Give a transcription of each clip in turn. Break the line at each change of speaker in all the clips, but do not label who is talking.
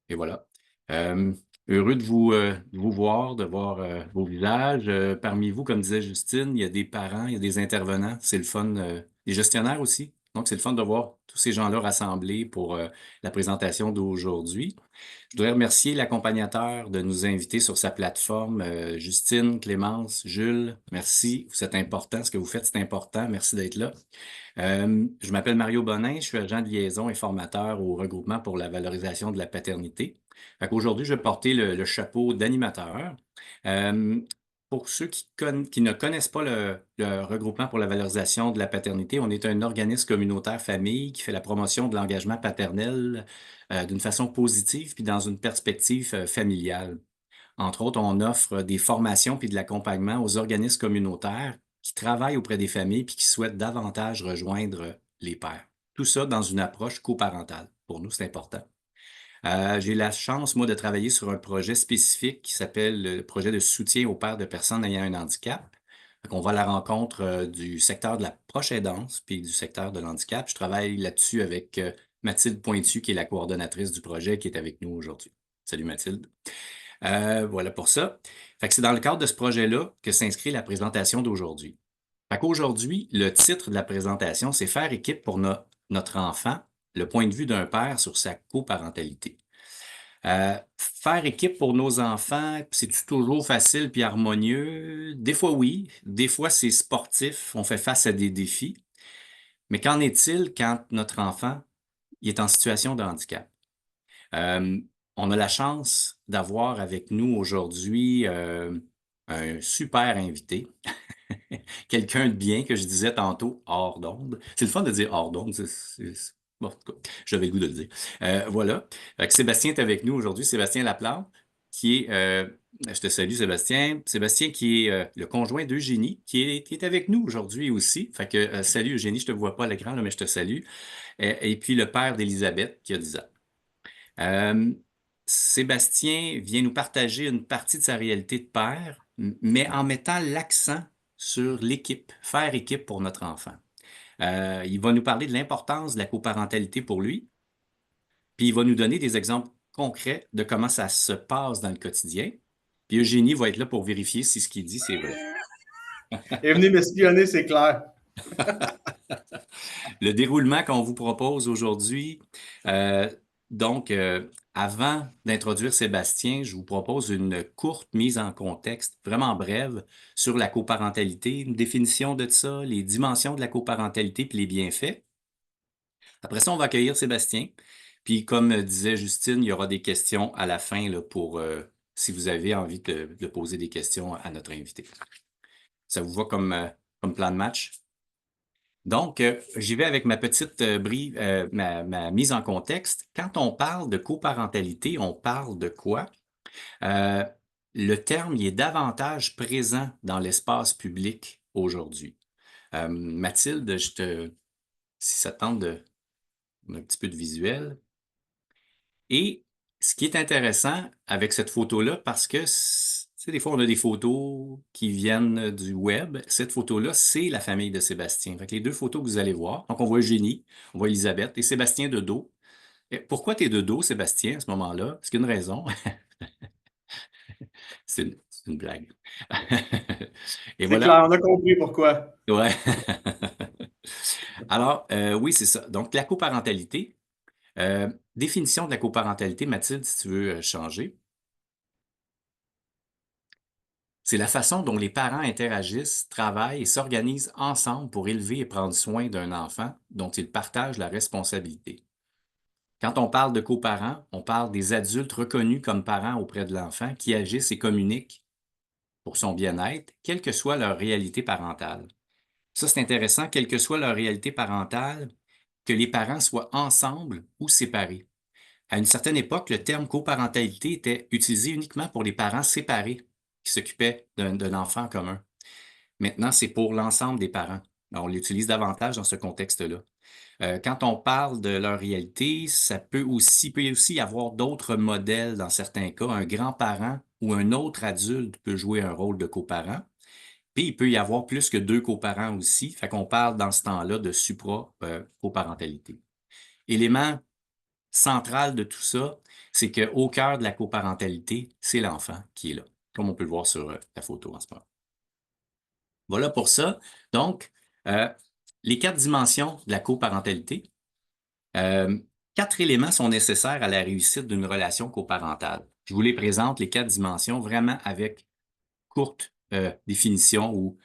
Et voilà. Euh, Heureux de vous voir, de voir vos visages. Parmi vous, comme disait Justine, il y a des parents, il y a des intervenants. C'est le fun. Des gestionnaires aussi. Donc, c'est le fun de voir tous ces gens-là rassemblés pour la présentation d'aujourd'hui. Je voudrais remercier l'accompagnateur de nous inviter sur sa plateforme. Justine, Clémence, Jules, merci. C'est important. Ce que vous faites, c'est important. Merci d'être là. Je m'appelle Mario Bonin, je suis agent de liaison et formateur au regroupement pour la valorisation de la paternité. Aujourd'hui, je vais porter le chapeau d'animateur. Euh, pour ceux qui ne connaissent pas le regroupement pour la valorisation de la paternité, on est un organisme communautaire famille qui fait la promotion de l'engagement paternel d'une façon positive puis dans une perspective familiale. Entre autres, on offre des formations puis de l'accompagnement aux organismes communautaires qui travaillent auprès des familles puis qui souhaitent davantage rejoindre les pères. Tout ça dans une approche coparentale. Pour nous, c'est important. J'ai la chance, moi, de travailler sur un projet spécifique qui s'appelle le projet de soutien aux pères de personnes ayant un handicap. On va à la rencontre du secteur de la proche aidance puis du secteur de l'handicap. Je travaille là-dessus avec Mathilde Pointu, qui est la coordonnatrice du projet, qui est avec nous aujourd'hui. Salut Mathilde. Voilà pour ça. Fait que c'est dans le cadre de ce projet-là que s'inscrit la présentation d'aujourd'hui. Fait qu'aujourd'hui, le titre de la présentation, c'est Faire équipe pour notre enfant, le point de vue d'un père sur sa coparentalité. Faire équipe pour nos enfants, c'est-tu toujours facile puis harmonieux? Des fois oui, des fois c'est sportif, on fait face à des défis. Mais qu'en est-il quand notre enfant il est en situation de handicap? Euh, on a la chance d'avoir avec nous aujourd'hui un super invité, quelqu'un de bien que je disais tantôt hors d'onde. C'est le fun de dire hors d'onde, bon, en tout cas, j'avais le goût de le dire. Voilà. Fait que Sébastien est avec nous aujourd'hui, Sébastien Laplante, qui est, je te salue Sébastien, Sébastien qui est le conjoint d'Eugénie, qui est avec nous aujourd'hui aussi. Fait que salut Eugénie, je te vois pas à l'écran, là, mais je te salue. Et puis le père d'Élisabeth, qui a 10 ans. Euh, Sébastien vient nous partager une partie de sa réalité de père, mais en mettant l'accent sur l'équipe, faire équipe pour notre enfant. Il va nous parler de l'importance de la coparentalité pour lui, puis il va nous donner des exemples concrets de comment ça se passe dans le quotidien. Puis Eugénie va être là pour vérifier si ce qu'il dit, c'est vrai.
Et venez m'espionner, c'est clair.
Le déroulement qu'on vous propose aujourd'hui, euh, donc, avant d'introduire Sébastien, je vous propose une courte mise en contexte, vraiment brève, sur la coparentalité, une définition de ça, les dimensions de la coparentalité puis les bienfaits. Après ça, on va accueillir Sébastien. Puis, comme disait Justine, il y aura des questions à la fin là, pour si vous avez envie de poser des questions à notre invité. Ça vous va comme plan de match? Donc, j'y vais avec ma petite ma mise en contexte. Quand on parle de coparentalité, on parle de quoi? Euh, le terme il est davantage présent dans l'espace public aujourd'hui. Mathilde, si ça te tente un petit peu de visuel. Et ce qui est intéressant avec cette photo-là, parce que, tu sais, des fois, on a des photos qui viennent du web. Cette photo-là, c'est la famille de Sébastien. Fait que les deux photos que vous allez voir, donc on voit Eugénie, on voit Elisabeth et Sébastien de dos. Et pourquoi tu es de dos, Sébastien, à ce moment-là? Est-ce qu'il y a une raison? C'est une blague. Et
C'est
voilà.
clair, on a compris pourquoi.
Ouais. Alors, oui, c'est ça. Donc, la coparentalité. Définition de la coparentalité, Mathilde, si tu veux changer. C'est la façon dont les parents interagissent, travaillent et s'organisent ensemble pour élever et prendre soin d'un enfant dont ils partagent la responsabilité. Quand on parle de coparents, on parle des adultes reconnus comme parents auprès de l'enfant qui agissent et communiquent pour son bien-être, quelle que soit leur réalité parentale. Ça, c'est intéressant, quelle que soit leur réalité parentale, que les parents soient ensemble ou séparés. À une certaine époque, le terme coparentalité était utilisé uniquement pour les parents séparés qui s'occupaient d'un enfant commun. Maintenant, c'est pour l'ensemble des parents. Alors, on l'utilise davantage dans ce contexte-là. Quand on parle de leur réalité, peut y aussi y avoir d'autres modèles dans certains cas. Un grand-parent ou un autre adulte peut jouer un rôle de coparent. Puis, il peut y avoir plus que deux coparents aussi. Fait qu'on parle dans ce temps-là de supra-coparentalité. Élément central de tout ça, c'est qu'au cœur de la coparentalité, c'est l'enfant qui est là, comme on peut le voir sur la photo en ce moment. Voilà pour ça. Donc, euh, les 4 dimensions de la coparentalité. Euh, 4 éléments sont nécessaires à la réussite d'une relation coparentale. Je vous les présente, les 4 dimensions, vraiment avec courte définition ou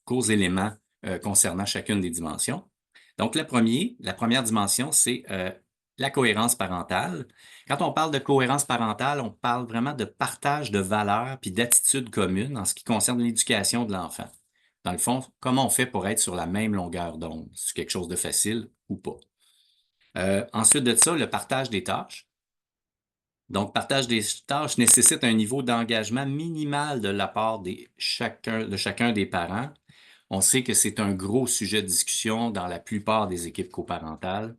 courts éléments concernant chacune des dimensions. Donc, la première dimension, c'est la cohérence parentale. Quand on parle de cohérence parentale, on parle vraiment de partage de valeurs puis d'attitudes communes en ce qui concerne l'éducation de l'enfant. Dans le fond, comment on fait pour être sur la même longueur d'onde? C'est quelque chose de facile ou pas? Ensuite de ça, le partage des tâches. Donc, partage des tâches nécessite un niveau d'engagement minimal de la part de chacun des parents. On sait que c'est un gros sujet de discussion dans la plupart des équipes coparentales.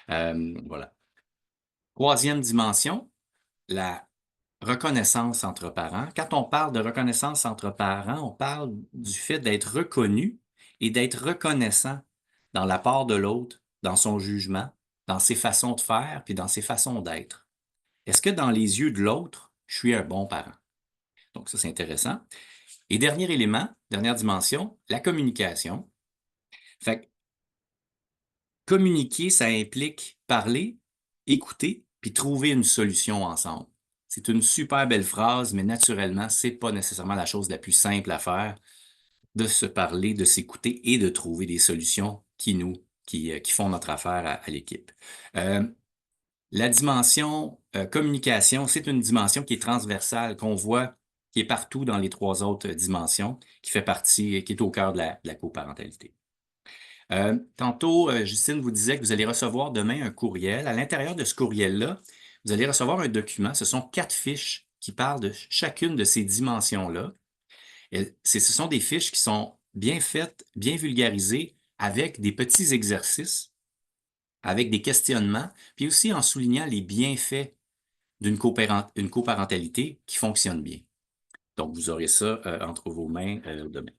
Voilà. Troisième dimension, la reconnaissance entre parents. Quand on parle de reconnaissance entre parents, on parle du fait d'être reconnu et d'être reconnaissant dans la part de l'autre, dans son jugement, dans ses façons de faire, puis dans ses façons d'être. Est-ce que dans les yeux de l'autre, je suis un bon parent? Donc ça, c'est intéressant. Et dernier élément, dernière dimension, la communication. Fait que communiquer, ça implique parler, écouter, puis trouver une solution ensemble. C'est une super belle phrase, mais naturellement, c'est pas nécessairement la chose la plus simple à faire de se parler, de s'écouter et de trouver des solutions qui font notre affaire à l'équipe. Euh, la dimension communication, c'est une dimension qui est transversale, qu'on voit, qui est partout dans les 3 autres dimensions, qui fait partie, qui est au cœur de la coparentalité. Tantôt, Justine vous disait que vous allez recevoir demain un courriel. À l'intérieur de ce courriel-là, vous allez recevoir un document. Ce sont 4 fiches qui parlent de chacune de ces dimensions-là. Et ce sont des fiches qui sont bien faites, bien vulgarisées, avec des petits exercices, avec des questionnements, puis aussi en soulignant les bienfaits une coparentalité qui fonctionne bien. Donc, vous aurez ça entre vos mains demain.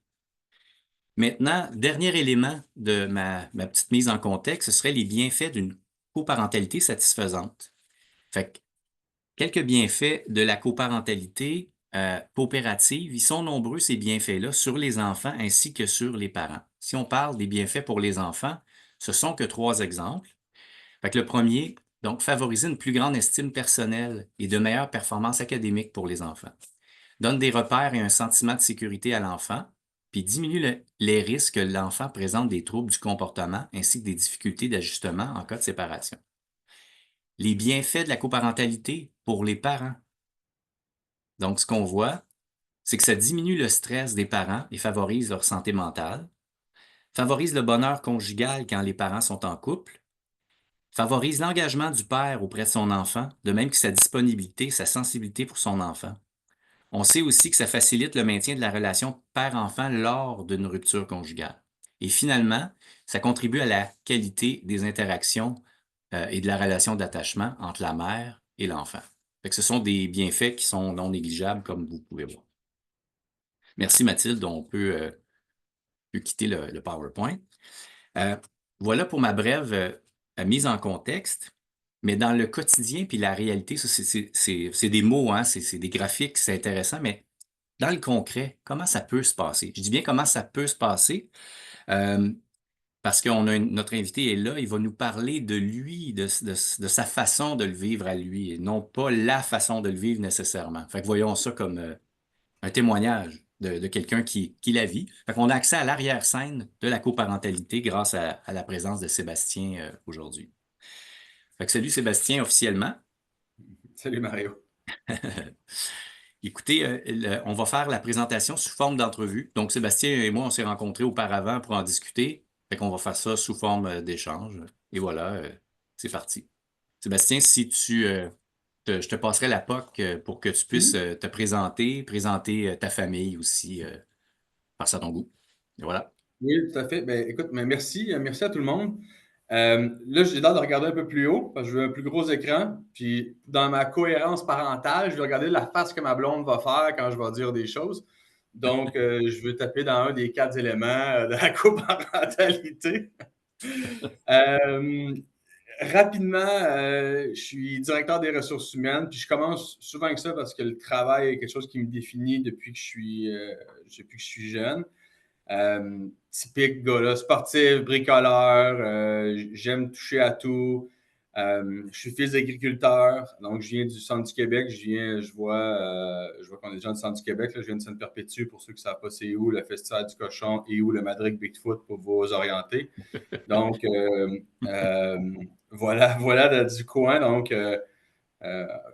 Maintenant, dernier élément de ma petite mise en contexte, ce serait les bienfaits d'une coparentalité satisfaisante. Fait que, quelques bienfaits de la coparentalité coopérative, ils sont nombreux ces bienfaits-là sur les enfants ainsi que sur les parents. Si on parle des bienfaits pour les enfants, ce sont que 3 exemples. Fait que le premier, donc, favoriser une plus grande estime personnelle et de meilleures performances académiques pour les enfants. Donne des repères et un sentiment de sécurité à l'enfant, puis diminue les risques que l'enfant présente des troubles du comportement ainsi que des difficultés d'ajustement en cas de séparation. Les bienfaits de la coparentalité pour les parents. Donc, ce qu'on voit, c'est que ça diminue le stress des parents et favorise leur santé mentale, favorise le bonheur conjugal quand les parents sont en couple, favorise l'engagement du père auprès de son enfant, de même que sa disponibilité, sa sensibilité pour son enfant. On sait aussi que ça facilite le maintien de la relation père-enfant lors d'une rupture conjugale. Et finalement, ça contribue à la qualité des interactions et de la relation d'attachement entre la mère et l'enfant. Fait que ce sont des bienfaits qui sont non négligeables, comme vous pouvez voir. Merci Mathilde, on peut quitter le PowerPoint. Euh, voilà pour ma brève mise en contexte. Mais dans le quotidien puis la réalité, ça, c'est des mots, hein, c'est des graphiques, c'est intéressant, mais dans le concret, comment ça peut se passer? Je dis bien comment ça peut se passer, euh, parce que notre invité est là, il va nous parler de lui, de sa façon de le vivre à lui, et non pas la façon de le vivre nécessairement. Fait que voyons ça comme un témoignage de quelqu'un qui la vit. Fait qu'on a accès à l'arrière-scène de la coparentalité grâce à la présence de Sébastien aujourd'hui. Fait que salut Sébastien officiellement.
Salut Mario.
Écoutez, on va faire la présentation sous forme d'entrevue. Donc, Sébastien et moi, on s'est rencontrés auparavant pour en discuter. Fait qu'on va faire ça sous forme d'échange. Et voilà, c'est parti. Sébastien, si je te passerai la POC pour que tu puisses
Mhm.
te présenter ta famille aussi, par ça à ton goût. Et voilà.
Oui, tout à fait. Ben, écoute, mais merci, merci à tout le monde. Là, j'ai l'air de regarder un peu plus haut parce que je veux un plus gros écran. Puis, dans ma cohérence parentale, je vais regarder la face que ma blonde va faire quand je vais dire des choses. Donc, je veux taper dans un des 4 éléments de la coparentalité. Euh, rapidement, je suis directeur des ressources humaines, puis je commence souvent avec ça parce que le travail est quelque chose qui me définit depuis que je suis jeune. Typique gars là, sportif, bricoleur, j'aime toucher à tout. Je suis fils d'agriculteur, donc je viens du centre du Québec. Je vois qu'on est des gens du centre du Québec. Là, je viens de Sainte-Perpétue, pour ceux qui ne savent pas c'est où, le Festival du Cochon et où le Madrid Bigfoot pour vous orienter. Donc, voilà du coin. Donc,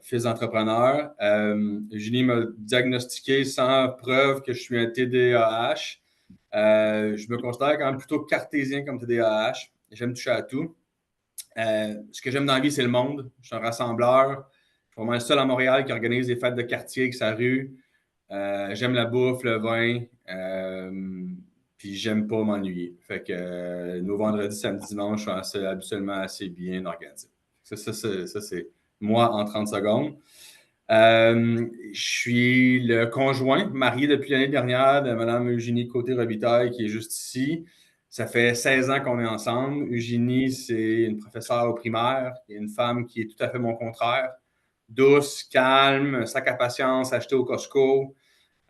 fils d'entrepreneur. Eugénie m'a diagnostiqué sans preuve que je suis un TDAH. Je me considère quand même plutôt cartésien comme TDAH. J'aime toucher à tout. Ce que j'aime dans la vie, c'est le monde. Je suis un rassembleur. Je suis vraiment le seul à Montréal qui organise des fêtes de quartier avec sa rue. J'aime la bouffe, le vin. Puis j'aime pas m'ennuyer. Fait que nos vendredis, samedi, dimanche sont habituellement assez bien organisés. Ça, c'est moi en 30 secondes. Je suis le conjoint, marié depuis l'année dernière de Mme Eugénie Côté-Robitaille, qui est juste ici. Ça fait 16 ans qu'on est ensemble. Eugénie, c'est une professeure au primaire, une femme qui est tout à fait mon contraire. Douce, calme, sac à patience, acheté au Costco,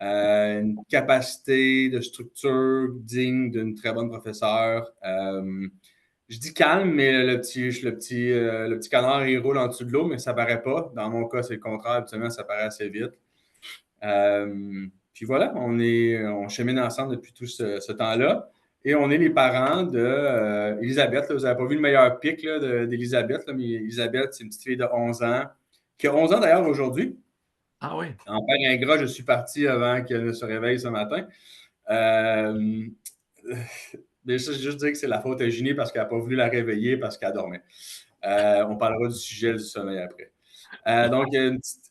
une capacité de structure digne d'une très bonne professeure. Je dis calme, mais le petit canard, il roule en dessous de l'eau, mais ça paraît pas. Dans mon cas, c'est le contraire. Habituellement, ça paraît assez vite. Puis voilà, on chemine ensemble depuis tout ce temps-là. Et on est les parents d'Elisabeth. Vous n'avez pas vu le meilleur pic d'Elisabeth, mais Elisabeth, c'est une petite fille de 11 ans, qui a 11 ans d'ailleurs aujourd'hui.
Ah oui.
En père ingrat, je suis parti avant qu'elle ne se réveille ce matin. Euh, mais ça, je juste dire que c'est la faute à Ginny parce qu'elle n'a pas voulu la réveiller parce qu'elle dormait. On parlera du sujet du sommeil après. Donc,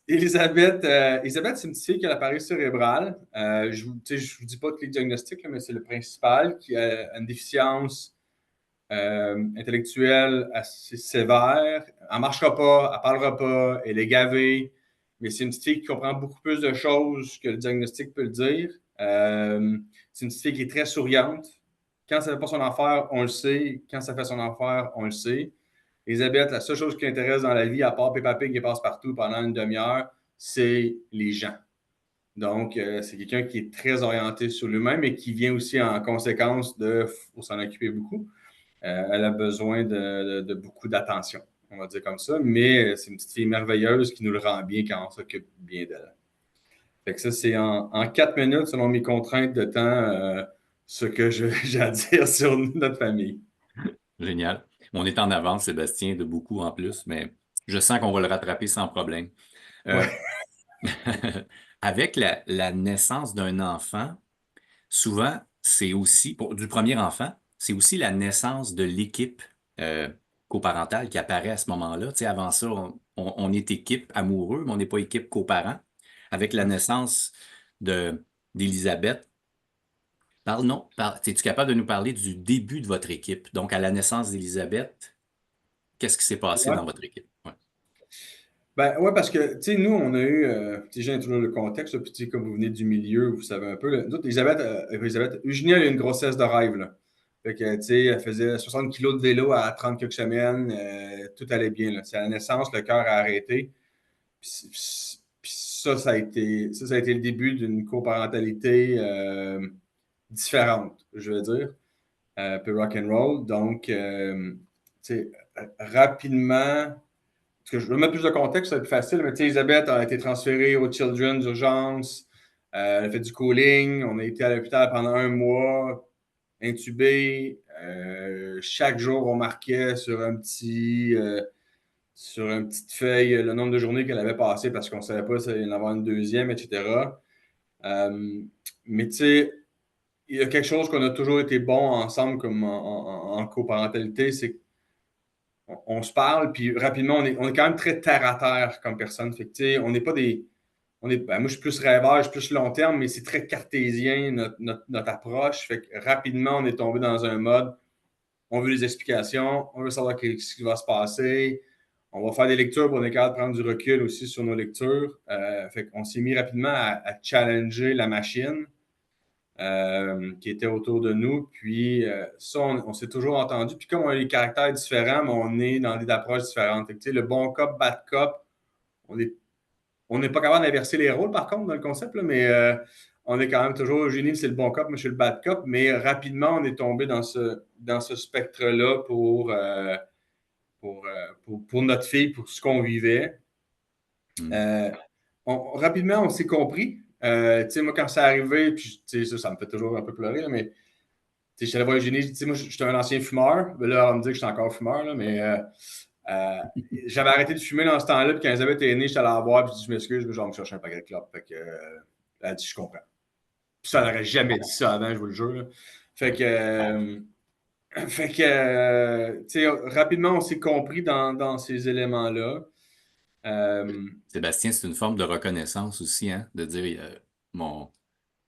Elisabeth, Elisabeth, c'est une petite fille qui a l'appareil cérébral. Je ne vous dis pas tous les diagnostics, là, mais c'est le principal, qui a une déficience intellectuelle assez sévère. Elle ne marchera pas, elle ne parlera pas, elle est gavée, mais c'est une petite fille qui comprend beaucoup plus de choses que le diagnostic peut le dire. C'est une petite fille qui est très souriante. Quand ça ne fait pas son affaire, on le sait. Quand ça fait son affaire, on le sait. Elisabeth, la seule chose qui l'intéresse dans la vie, à part Peppa Pig qui passe partout pendant une demi-heure, c'est les gens. Donc, c'est quelqu'un qui est très orienté sur lui-même et qui vient aussi en conséquence faut s'en occuper beaucoup. Elle a besoin de beaucoup d'attention, on va dire comme ça, mais c'est une petite fille merveilleuse qui nous le rend bien quand on s'occupe bien d'elle. Fait que ça, c'est en 4 minutes, selon mes contraintes de temps, ce que j'ai à dire sur notre famille.
Génial. On est en avance, Sébastien, de beaucoup en plus, mais je sens qu'on va le rattraper sans problème. Euh,
Ouais.
avec la naissance d'un enfant, souvent, c'est aussi, du premier enfant, c'est aussi la naissance de l'équipe euh, coparentale qui apparaît à ce moment-là. Tu sais, avant ça, on est équipe amoureux, mais on n'est pas équipe coparent. Avec la naissance de d'Élisabeth, non, es-tu capable de nous parler du début de votre équipe? Donc, à la naissance d'Élisabeth, qu'est-ce qui s'est passé
Ouais.
dans votre équipe? Ouais.
Ben, ouais, parce que, tu sais, nous, on a eu, j'ai toujours le contexte, là, puis tu sais, comme vous venez du milieu, vous savez un peu, là, nous autres, Eugénie, elle a eu une grossesse de rêve, là. Fait que, tu sais, elle faisait 60 kilos de vélo à 30 quelques semaines, tout allait bien, là. C'est à la naissance, le cœur a arrêté. Puis ça a été le début d'une coparentalité différente, je veux dire, un peu rock'n'roll. Donc, tu sais, rapidement, parce que je veux mettre plus de contexte, c'est plus facile, mais tu sais, Elisabeth a été transférée au Children's d'urgence, elle a fait du cooling, on a été à l'hôpital pendant 1 mois, intubé. Chaque jour, on marquait sur une petite feuille le nombre de journées qu'elle avait passé parce qu'on ne savait pas s'il y en avait une deuxième, etc. Mais tu sais, il y a quelque chose qu'on a toujours été bon ensemble comme en coparentalité, c'est qu'on se parle, puis rapidement, on est quand même très terre à terre comme personne. Fait que, tu sais, on n'est pas des. Moi, je suis plus rêveur, je suis plus long terme, mais c'est très cartésien, notre approche. Fait que rapidement, on est tombé dans un mode, on veut des explications, on veut savoir ce qui va se passer. On va faire des lectures, pour on est capable de prendre du recul aussi sur nos lectures. Fait qu'on s'est mis rapidement à challenger la machine. qui étaient autour de nous. Puis ça, on s'est toujours entendu. Puis comme on a des caractères différents, mais on est dans des approches différentes. Fait que, le bon cop, bad cop, on n'est pas capable d'inverser les rôles, par contre, dans le concept, là, mais on est quand même toujours, Eugénie, c'est le bon cop, moi, je suis le bad cop. Mais rapidement, on est tombé dans ce spectre-là pour notre fille, pour ce qu'on vivait. Euh, rapidement, on s'est compris. Moi, quand c'est arrivé, puis ça me fait toujours un peu pleurer, là, mais je suis allé voir Eugénie, moi, je suis un ancien fumeur. Là, on me dit que je suis encore fumeur, là, mais j'avais arrêté de fumer dans ce temps-là, puis quand Elisabeth est née, j'étais allé la voir, puis je m'excuse, mais genre, me chercher un paquet de clopes. Fait que, elle a dit, je comprends. Puis ça, elle n'aurait jamais dit ça avant, je vous le jure. Là. Fait que, rapidement, on s'est compris dans ces éléments-là.
Sébastien, c'est une forme de reconnaissance aussi, hein, de dire mon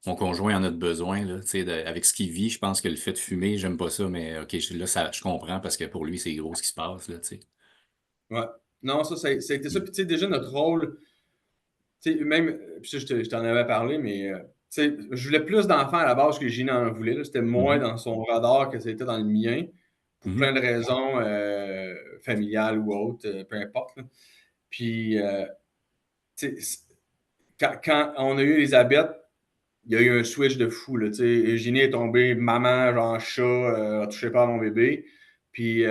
conjoint en a besoin, là, avec ce qu'il vit, je pense que le fait de fumer, j'aime pas ça, mais OK, là, je comprends parce que pour lui, c'est gros ce qui se passe, là, tu sais.
Ouais. Non, ça a été ça. Puis, déjà, notre rôle, même, puis ça, je t'en avais parlé, mais, je voulais plus d'enfants à la base que Gina en voulait. Là. C'était moins
Mhm.
dans son radar que c'était dans le mien, pour
Mhm.
plein de raisons familiales ou autres, peu importe. Là. Puis, quand on a eu Elisabeth, il y a eu un switch de fou. Là, Eugénie est tombée maman, genre chat, touchez pas à mon bébé. Puis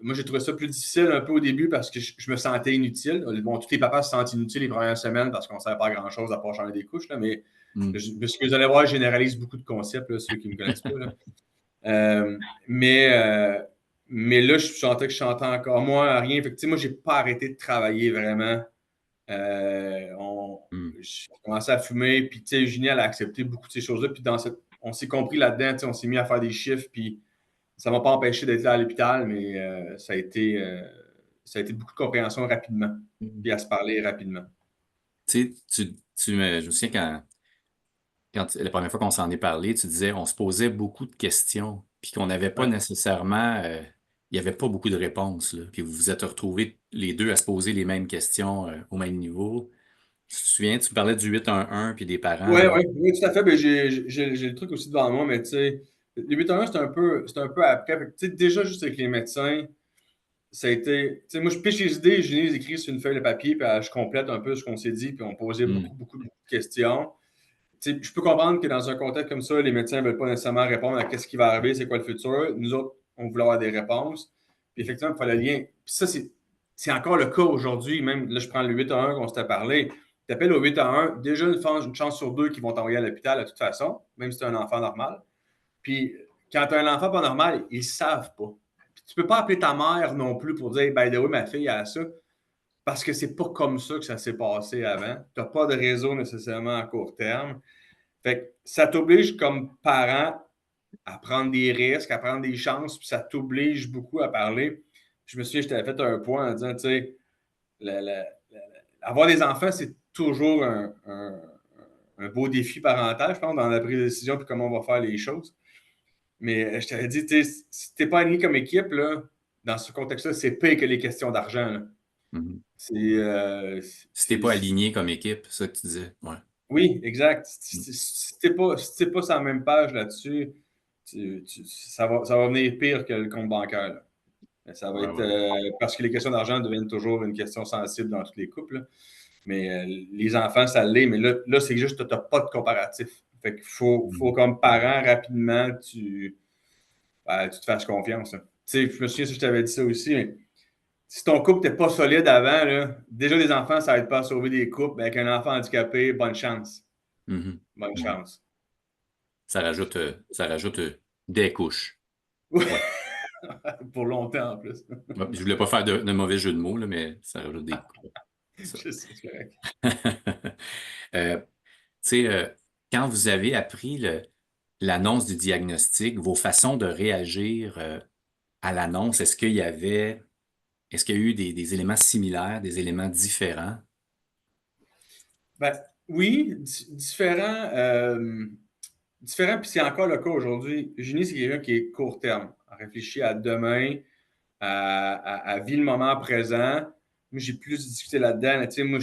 moi, j'ai trouvé ça plus difficile un peu au début parce que je me sentais inutile. Bon, tous les papas se sentent inutiles les premières semaines parce qu'on ne savait pas grand-chose à part changer des couches. Là, mais
Mhm.
ce que vous allez voir, je généralise beaucoup de concepts, là, ceux qui ne me connaissent pas. Là. Euh, mais, euh, mais là, je sentais que je chantais encore moins à rien. Fait que, moi, je n'ai pas arrêté de travailler vraiment.
Mhm.
J'ai commencé à fumer, puis Eugénie, elle a accepté beaucoup de ces choses-là. Puis on s'est compris là-dedans, on s'est mis à faire des chiffres, puis ça ne m'a pas empêché d'être là à l'hôpital, mais ça a été beaucoup de compréhension rapidement, puis à se parler rapidement.
Tu sais, je me souviens la première fois qu'on s'en est parlé, tu disais on se posait beaucoup de questions, puis qu'on n'avait pas
Ouais.
nécessairement, il n'y avait pas beaucoup de réponses, là. Puis vous vous êtes retrouvés les deux à se poser les mêmes questions au même niveau. Tu te souviens, tu parlais du 8-1-1 puis des parents,
Ouais,
là.
ouais, oui, tout à fait. Ben, j'ai le truc aussi devant moi, mais tu sais, le 8-1, c'est un peu après. Fait que, déjà, juste avec les médecins, ça a été. Tu sais, moi, je piche les idées, je les écris sur une feuille de papier, puis je complète un peu ce qu'on s'est dit, puis on posait
Hmm.
beaucoup de questions. Tu sais, je peux comprendre que dans un contexte comme ça, les médecins ne veulent pas nécessairement répondre à ce qui va arriver, c'est quoi le futur. Nous autres, on voulait avoir des réponses. Puis effectivement, il fallait le lien. Puis ça, c'est encore le cas aujourd'hui. Même là, je prends le 8 à 1 qu'on s'était parlé. Tu appelles au 8 à 1, déjà une chance sur deux qu'ils vont t'envoyer à l'hôpital de toute façon, même si tu es un enfant normal. Puis quand tu as un enfant pas normal, ils ne savent pas. Puis, tu ne peux pas appeler ta mère non plus pour dire, by the way, ma fille a ça, parce que c'est pas comme ça que ça s'est passé avant. Tu n'as pas de réseau nécessairement à court terme. Fait que ça t'oblige comme parent à prendre des risques, à prendre des chances, puis ça t'oblige beaucoup à parler. Je me souviens, je t'avais fait un point en disant, tu sais, avoir des enfants, c'est toujours un beau défi parental, je pense, dans la prise de décision puis comment on va faire les choses. Mais je t'avais dit, tu sais, si t'es pas aligné comme équipe, là, dans ce contexte-là, c'est pire que les questions d'argent. Là.
Mhm.
C'est,
Si t'es pas aligné comme équipe, c'est ça que tu disais. Ouais.
Oui, exact.
Hmm.
Si t'es pas sur la même page là-dessus, ça va venir pire que le compte bancaire. Là. Ça va
Ouais,
être
ouais.
parce que les questions d'argent deviennent toujours une question sensible dans tous les couples. Là. Mais les enfants, ça l'est. Mais là c'est juste que tu n'as pas de comparatif. Fait qu'il faut
Mhm.
comme parent, rapidement, tu te fasses confiance. Là. Tu sais, je me souviens si je t'avais dit ça aussi, mais si ton couple n'était pas solide avant, là, déjà des enfants, ça n'aide pas à sauver des couples. Avec un enfant handicapé, bonne chance.
Mhm.
Bonne
Mhm.
chance.
Ça rajoute des couches. Ouais.
Pour longtemps en plus.
Ouais, je voulais pas faire de mauvais jeu de mots, là, mais ça rajoute des couches. Ça.
Je sais, c'est correct.
Tu sais, quand vous avez appris l'annonce du diagnostic, vos façons de réagir à l'annonce, est-ce qu'il y a eu des éléments similaires, des éléments différents?
Ben, oui, différent. Différent, puis c'est encore le cas aujourd'hui. Eugénie, c'est quelqu'un qui est court terme. Elle réfléchit à demain, à vivre le moment présent. Moi, j'ai plus discuté là-dedans. Là, tu sais, moi,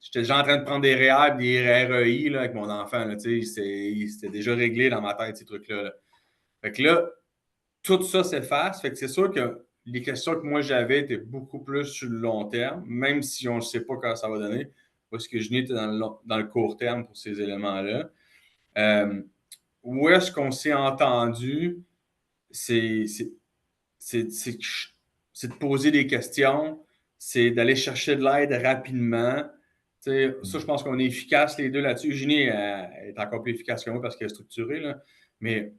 j'étais déjà en train de prendre des REER, des REI là, avec mon enfant. Là, c'était déjà réglé dans ma tête, ces trucs-là. Là. Fait que là, tout ça s'efface. Fait que c'est sûr que les questions que moi j'avais étaient beaucoup plus sur le long terme, même si on ne sait pas quand ça va donner. Parce que je n'étais dans le court terme pour ces éléments-là. Euh, où est-ce qu'on s'est entendu? C'est c'est de poser des questions, c'est d'aller chercher de l'aide rapidement. Ça, je pense qu'on est efficace les deux là-dessus. Eugénie est encore plus efficace que moi parce qu'elle est structurée, là. Mais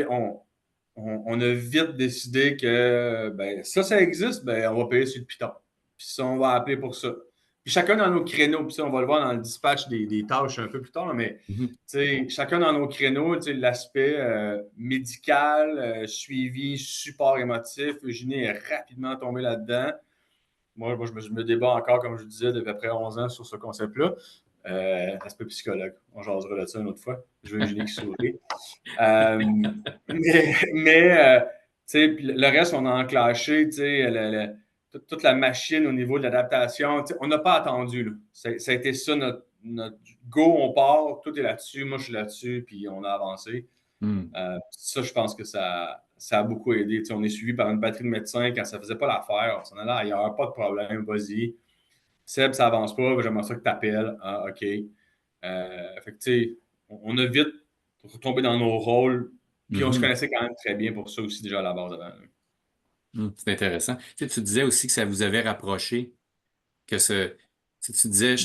on a vite décidé que ben, ça existe, ben, on va payer sur le Python. Puis ça, on va appeler pour ça. Puis chacun dans nos créneaux, puis ça, on va le voir dans le dispatch des tâches un peu plus tard, mais chacun dans nos créneaux, l'aspect médical, suivi, support émotif, Eugénie est rapidement tombée là-dedans. Moi je me débat encore, comme je disais, depuis à peu près 11 ans sur ce concept-là. Aspect psychologue, on jasera là-dessus une autre fois. Je veux Eugénie qui sourit. Le reste, on a enclenché toute la machine au niveau de l'adaptation. On n'a pas attendu. Là. Ça a été ça notre go, on part, tout est là-dessus, moi je suis là-dessus, puis on a avancé. Ça, je pense que ça a beaucoup aidé. On est suivi par une batterie de médecins quand ça ne faisait pas l'affaire. On s'en allait ailleurs, pas de problème, vas-y. Seb, ça avance pas, j'aimerais ça que tu appelles. Ah, OK. Fait que, tu sais, on a vite retombé dans nos rôles, puis on se connaissait quand même très bien pour ça aussi déjà à la base avant.
C'est intéressant. Tu disais aussi que ça vous avait rapproché, que tu disais,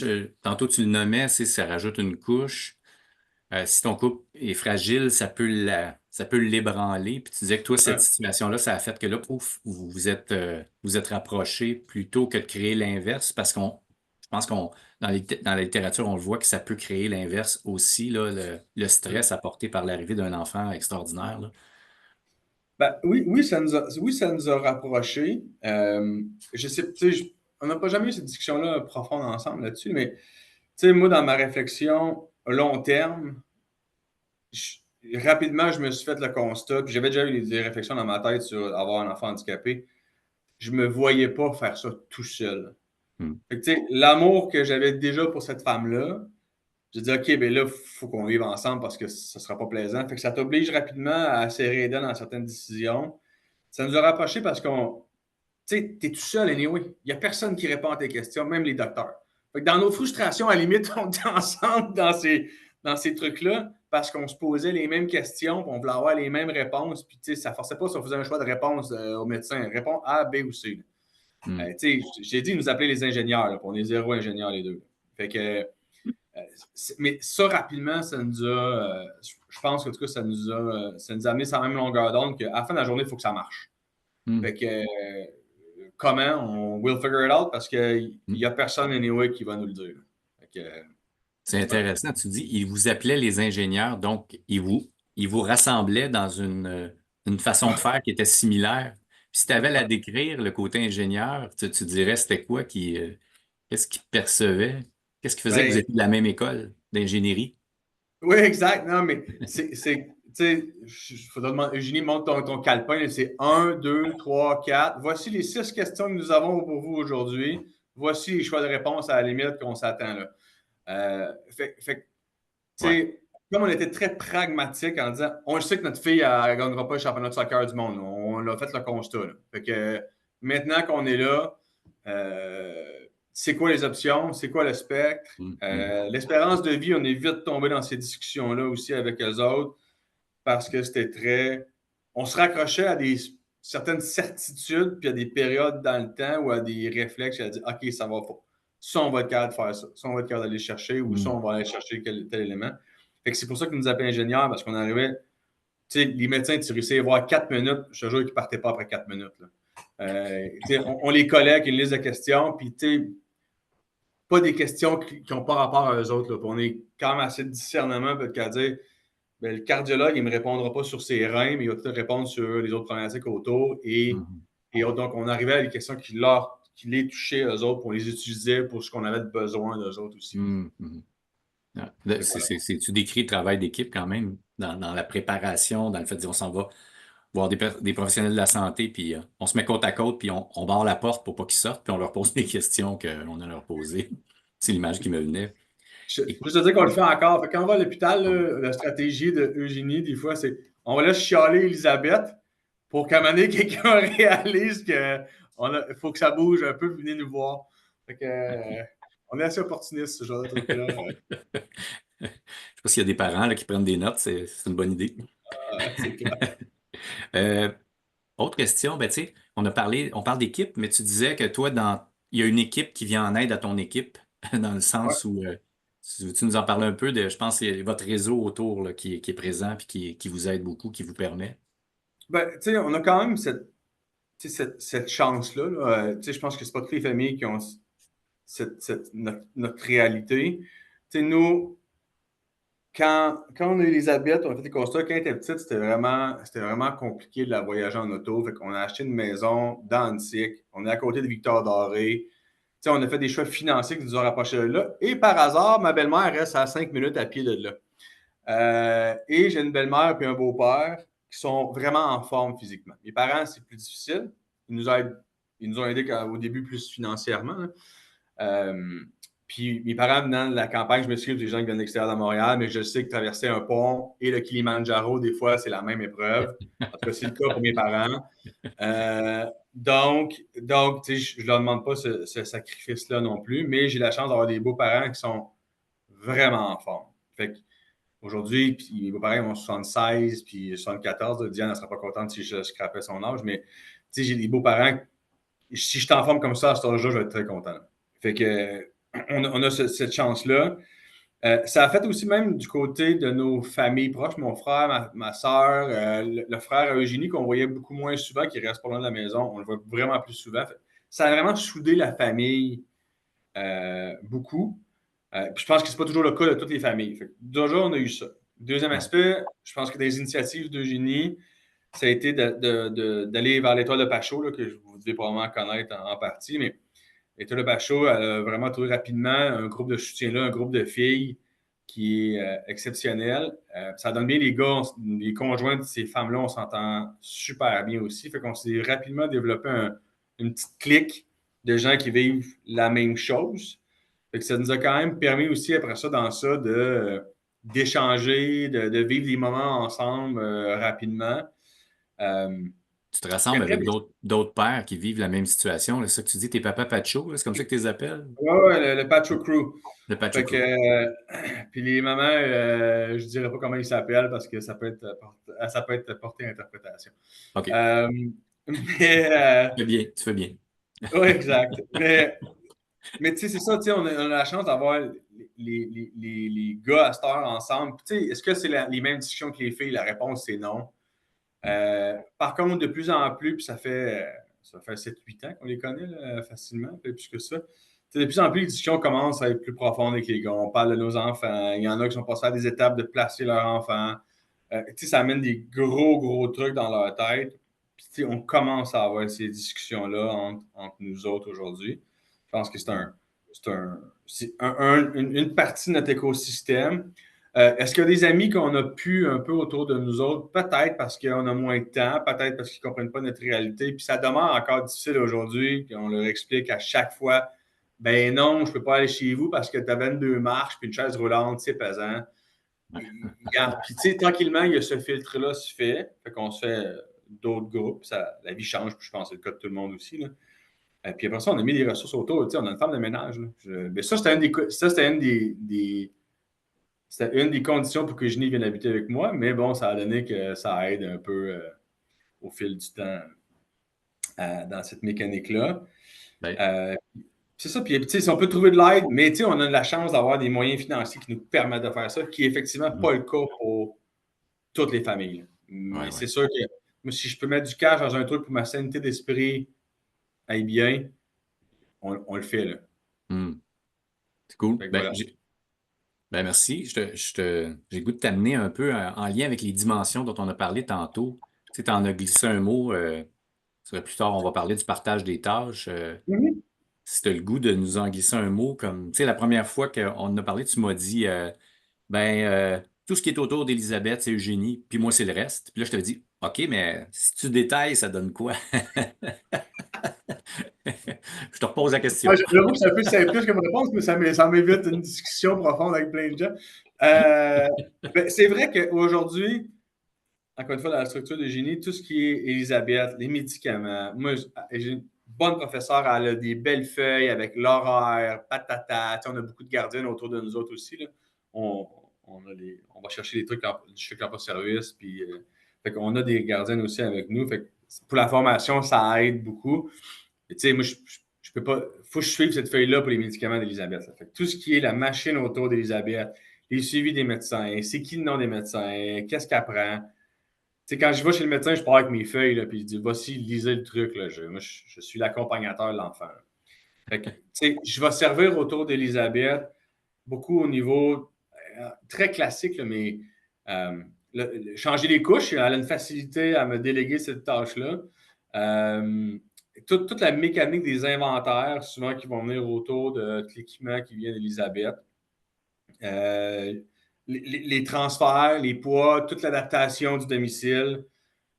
tantôt tu le nommais, ça rajoute une couche. Si ton couple est fragile, ça peut l'ébranler. Puis tu disais que toi, cette situation-là, ça a fait que là, ouf, vous êtes rapprochés plutôt que de créer l'inverse, parce je pense qu'on dans la littérature, on le voit que ça peut créer l'inverse aussi, là, le stress apporté par l'arrivée d'un enfant extraordinaire. Là.
Ben, oui, ça nous a rapprochés. Je sais, on n'a pas jamais eu cette discussion-là profonde ensemble là-dessus, mais moi, dans ma réflexion long terme, rapidement, je me suis fait le constat, puis j'avais déjà eu des réflexions dans ma tête sur avoir un enfant handicapé. Je ne me voyais pas faire ça tout seul. L'amour que j'avais déjà pour cette femme-là, j'ai dit, OK, ben là, il faut qu'on vive ensemble parce que ça ne sera pas plaisant. Fait que ça t'oblige rapidement à serrer les dents dans certaines décisions. Ça nous a rapprochés parce qu'on. Tu sais, tu es tout seul, anyway. Il n'y a personne qui répond à tes questions, même les docteurs. Fait que dans nos frustrations, à la limite, on était ensemble dans ces trucs-là parce qu'on se posait les mêmes questions, on voulait avoir les mêmes réponses. Puis, tu sais, ça ne forçait pas si on faisait un choix de réponse au médecin. Réponse A, B ou C. J'ai dit, ils nous appelaient les ingénieurs, là, puis on est zéro ingénieurs les deux. Fait que. Mais ça, rapidement, ça nous a. Je pense que, en tout cas, ça nous a amené sur la même longueur d'onde qu'à la fin de la journée, il faut que ça marche. Fait que. Comment? On will figure it out parce qu'il n'y a personne, anyway, qui va nous le dire.
C'est intéressant. Tu dis, ils vous appelaient les ingénieurs, donc ils vous rassemblaient dans une façon de faire qui était similaire. Puis si tu avais à décrire le côté ingénieur, tu dirais c'était quoi qu'est-ce qu'ils percevaient? Qu'est-ce qui faisait que vous étiez de la même école d'ingénierie?
Oui, exact. Non, mais tu sais, il faudra demander, Eugénie, montre ton calepin. C'est 1, 2, 3, 4. Voici les 6 questions que nous avons pour vous aujourd'hui. Voici les choix de réponse à la limite qu'on s'attend là. Comme on était très pragmatique en disant, on sait que notre fille ne gagnera pas le championnat de soccer du monde. On a fait le constat. Là. Fait que maintenant qu'on est là, c'est quoi les options? C'est quoi le spectre? L'espérance de vie, on est vite tombé dans ces discussions-là aussi avec eux autres parce que c'était très. On se raccrochait à certaines certitudes puis à des périodes dans le temps ou à des réflexes. À dire, OK, ça va pas. Ça, on va être capable de faire ça. Ça, on va être capable d'aller chercher ou ça, on va aller chercher tel élément. Fait que c'est pour ça qu'ils nous appelaient ingénieurs parce qu'on arrivait. Tu sais, les médecins, tu réussissais à voir 4 minutes. Je te jure qu'ils ne partaient pas après 4 minutes. On les collait avec une liste de questions. Puis, tu sais, pas des questions qui n'ont pas rapport à eux autres. Là. On est quand même assez de discernement qu'à dire ben, le cardiologue, il ne me répondra pas sur ses reins, mais il va peut-être répondre sur les autres problématiques autour. Et donc, on arrivait à des questions qui les touchaient eux autres, pour les utiliser pour ce qu'on avait de besoin d'eux autres aussi.
Tu décris le travail d'équipe quand même dans la préparation, dans le fait de dire on s'en va voir des professionnels de la santé, puis on se met côte à côte, puis on barre la porte pour pas qu'ils sortent, puis on leur pose des questions qu'on a leur posées. C'est l'image qui me venait. Écoute,
Juste te dire qu'on le fait encore. Fait que quand on va à l'hôpital, là, la stratégie de Eugénie, des fois, c'est on va là chialer Elisabeth pour qu'à un moment donné, quelqu'un réalise qu'il faut que ça bouge un peu, venez nous voir. Fait que, on est assez opportuniste, ce genre de truc-là.
je sais pas s'il y a des parents là, qui prennent des notes, c'est une bonne idée.
C'est clair.
Euh, Autre question, ben, tu sais, on parle d'équipe, mais tu disais que toi, il y a une équipe qui vient en aide à ton équipe, dans le
Ouais.
sens où tu nous en parlais un peu de, je pense, c'est votre réseau autour là, qui est présent puis qui vous aide beaucoup, qui vous permet.
Ben, tu sais, on a quand même cette chance-là. Là. Tu sais, je pense que c'est pas toutes les familles qui ont notre réalité. Tu sais, nous, quand on a eu Elisabeth, on a fait les constats, quand elle était petite, c'était vraiment compliqué de la voyager en auto. Fait qu'on a acheté une maison dans Antique. On est à côté de Victor Doré. Tu sais, on a fait des choix financiers qui nous ont rapprochés de là. Et par hasard, ma belle-mère reste à 5 minutes à pied de là. Et j'ai une belle-mère et un beau-père qui sont vraiment en forme physiquement. Mes parents, c'est plus difficile. Ils nous ont aidés au début plus financièrement. Hein. Euh, Puis mes parents venant de la campagne, je m'excuse des gens qui viennent de l'extérieur de Montréal, mais je sais que traverser un pont et le Kilimanjaro, des fois, c'est la même épreuve. En tout cas, c'est le cas pour mes parents. Donc tu sais, je ne leur demande pas ce sacrifice-là non plus, mais j'ai la chance d'avoir des beaux-parents qui sont vraiment en forme. Fait que aujourd'hui, puis mes beaux-parents ont 76 puis 74. Diane, elle ne sera pas contente si je scrapais son âge, mais tu sais, j'ai des beaux-parents. Si je suis en forme comme ça à cet âge-là, je vais être très content. Fait que on a cette chance-là. Ça a fait aussi même du côté de nos familles proches, mon frère, ma soeur, le frère à Eugénie qu'on voyait beaucoup moins souvent, qui reste pas loin de la maison, on le voit vraiment plus souvent. Ça a vraiment soudé la famille beaucoup. Puis je pense que c'est pas toujours le cas de toutes les familles. Fait que déjà, on a eu ça. Deuxième
Ouais.
aspect, je pense que des initiatives d'Eugénie, ça a été d'aller vers l'étoile de Pachot, là, que vous devez probablement connaître en partie, mais l'étoile de Pachot, elle a vraiment trouvé rapidement un groupe de soutien là, un groupe de filles qui est exceptionnel. Ça donne bien les gars, les conjoints de ces femmes-là, on s'entend super bien aussi. Fait qu'on s'est rapidement développé une petite clique de gens qui vivent la même chose. Fait que ça nous a quand même permis aussi, après ça, dans ça, d'échanger, de vivre des moments ensemble rapidement. Euh,
Tu te
puis
rassembles
après,
avec d'autres pères qui vivent la même situation. C'est ça que tu dis, tes papas Pacho, là, c'est comme ça que tu les appelles?
ouais, ouais, le Pacho Crew.
Le Pacho
Fait que,
Crew.
puis les mamans, je dirais pas comment ils s'appellent parce que ça peut être porté à interprétation.
OK.
Euh, mais,
Tu fais bien, tu fais bien.
ouais, exact. Mais tu sais, c'est ça, tu sais, on a la chance d'avoir les gars à cette heure ensemble. Tu sais, est-ce que c'est les mêmes discussions que les filles? La réponse, c'est non. Par contre, de plus en plus, puis ça fait 7-8 ans qu'on les connaît là, facilement, plus que ça. De plus en plus, les discussions commencent à être plus profondes avec les gars. On parle de nos enfants. Il y en a qui sont passés à des étapes de placer leurs enfants. Ça amène des gros, gros trucs dans leur tête. Puis, on commence à avoir ces discussions-là entre nous autres aujourd'hui. Je pense que une partie de notre écosystème. Est-ce qu'il y a des amis qu'on a pu un peu autour de nous autres? Peut-être parce qu'on a moins de temps, peut-être parce qu'ils ne comprennent pas notre réalité. Puis ça demeure encore difficile aujourd'hui, qu'on leur explique à chaque fois, ben non, je ne peux pas aller chez vous parce que tu as 22 marches puis une chaise roulante, c'est pesant. Puis tu sais, tranquillement, il y a ce filtre-là se fait. Fait qu'on se fait d'autres groupes. La vie change, puis je pense que c'est le cas de tout le monde aussi. Là. Puis après ça, on a mis des ressources autour. Tu sais, on a une femme de ménage. Là. Mais ça, c'était une des conditions pour que Jenny vienne habiter avec moi, mais bon, ça a donné que ça aide un peu au fil du temps dans cette mécanique-là.
Ben,
Euh, c'est ça, puis tu sais, si on peut trouver de l'aide, mais tu sais, on a la chance d'avoir des moyens financiers qui nous permettent de faire ça, qui est effectivement
mhm.
pas le cas pour toutes les familles. Là.
Ouais,
Mais c'est
ouais.
sûr que moi, si je peux mettre du cash dans un truc pour ma sanité d'esprit aille bien, on le fait. Là.
Hmm. C'est cool.
Fait que
Ben,
voilà.
merci. J'ai le goût de t'amener un peu en lien avec les dimensions dont on a parlé tantôt. Tu sais, t'en as glissé un mot. Plus tard, on va parler du partage des tâches.
Mhm.
Si tu as le goût de nous en glisser un mot, comme, tu sais, la première fois qu'on en a parlé, tu m'as dit, tout ce qui est autour d'Élisabeth, c'est Eugénie, puis moi, c'est le reste. Puis là, je te dis, OK, mais si tu détailles, ça donne quoi? Je te repose la
Ouais,
question.
j'avoue que c'est un peu simpliste comme réponse, mais ça m'évite une discussion profonde avec plein de gens. Ben, c'est vrai qu'aujourd'hui, encore une fois, dans la structure de génie, tout ce qui est Elisabeth, les médicaments, moi, j'ai une bonne professeure, elle a des belles feuilles avec l'horaire, patata. On a beaucoup de gardiennes autour de nous autres aussi. Là. On, on va chercher des trucs du chèque emploi-service. Puis, fait qu'on a des gardiennes aussi avec nous. Fait que pour la formation, ça aide beaucoup. Tu sais, moi, je peux pas. Il faut que je suive cette feuille-là pour les médicaments d'Elisabeth. Fait que tout ce qui est la machine autour d'Elisabeth, les suivis des médecins, c'est qui le nom des médecins, qu'est-ce qu'elle prend. Tu sais, quand je vais chez le médecin, je pars avec mes feuilles, là, puis je dis, voici, lisez le truc. Là. Moi, je suis l'accompagnateur de l'enfant. Fait que, tu sais, je vais servir autour d'Elisabeth, beaucoup au niveau très classique, là, mais euh, changer les couches, elle a une facilité à me déléguer cette tâche-là. Euh, toute la mécanique des inventaires, souvent qui vont venir autour de l'équipement qui vient d'Elisabeth. Euh, les transferts, les poids, toute l'adaptation du domicile.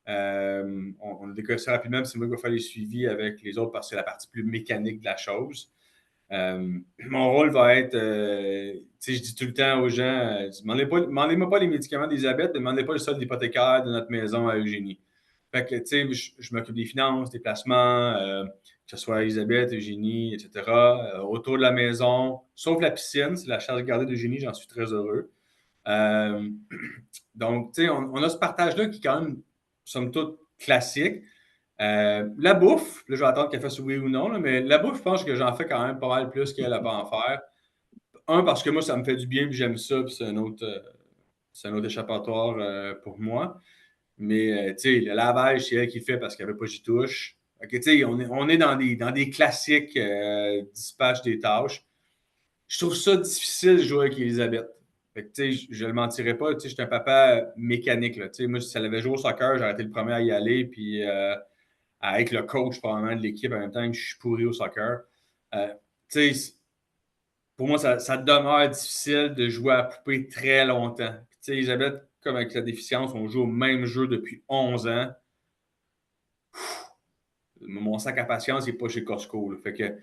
On a découvert ça rapidement, c'est moi qui vais faire les suivis avec les autres parce que c'est la partie plus mécanique de la chose. Mon rôle va être, je dis tout le temps aux gens, demandez-moi pas les médicaments d'Elisabeth, demandez pas le solde hypothécaire de notre maison à Eugénie. Fait que, je m'occupe des finances, des placements, que ce soit Elisabeth, Eugénie, etc. Autour de la maison, sauf la piscine, c'est la charge gardée d'Eugénie, j'en suis très heureux. Euh, donc, on a ce partage-là qui est quand même, somme toute, classique. La bouffe, là, je vais attendre qu'elle fasse oui ou non, là, mais la bouffe, je pense que j'en fais quand même pas mal plus qu'elle va en faire. Un, parce que moi, ça me fait du bien, puis j'aime ça, puis c'est un autre échappatoire pour moi. Mais, le lavage, c'est elle qui le fait parce qu'elle veut pas que j'y touche. Fait que, on est dans des classiques dispatch des tâches. Je trouve ça difficile de jouer avec Elisabeth. Fait que, je ne le mentirais pas, je suis un papa mécanique. Là, moi, si elle avait joué au soccer, j'aurais été le premier à y aller, puis à être le coach probablement de l'équipe en même temps que je suis pourri au soccer. Euh, pour moi, ça demeure difficile de jouer à la poupée très longtemps. Elisabeth, comme avec sa déficience, on joue au même jeu depuis 11 ans. Mon sac à patience n'est pas chez Costco. Là. Fait que